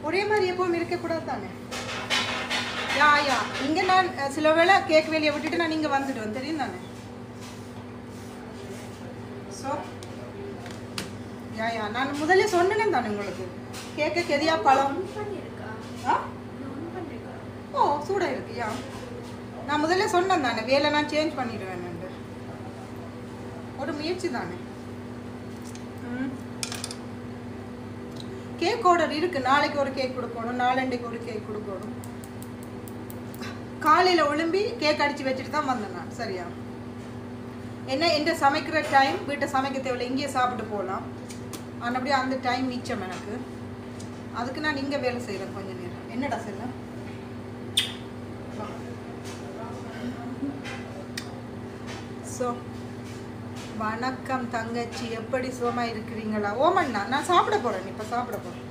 ஒரே மாதிரி எப்பவும் இருக்கக்கூடாது தானே. யா யா இங்கே நான் சில வேளை கேக் வேலையை விட்டுட்டு நான் இங்கே வந்துடுவேன் தெரியும் தானே. ஸோ யா யா நான் முதல்ல சொன்னேன் தானே உங்களுக்கு கேட்க கெதியா பழம். ஆ ஓ சூடாக இருக்கு. யா நான் முதல்ல சொன்னேன் தானே வேலை நான் சேஞ்ச் பண்ணிடுவேன். ஒரு முயற்சி தானே. கேக் ஆர்டர் இருக்கு. நாளைக்கு ஒரு கேக் கொடுக்கணும், நாளண்டைக்கு ஒரு கேக் கொடுக்கணும். காலையில் ஒழும்பி கேக் அடித்து வச்சுட்டு தான் வந்தேன் நான். சரியா என்ன எந்த சமைக்கிற டைம் வீட்டை சமைக்க தேவையில்லை, இங்கேயே சாப்பிட்டு போகலாம். ஆனால் அப்படியே அந்த டைம் மிச்சம் எனக்கு. அதுக்கு நான் இங்கே வேலை செய்கிறேன் கொஞ்ச நேரம். என்னடா செல்ல ஸோ வணக்கம் தங்கச்சி, எப்படி சுகமாக இருக்கிறீங்களா? ஓமண்ணா நான் சாப்பிட போகிறேன், இப்போ சாப்பிட போகிறேன்.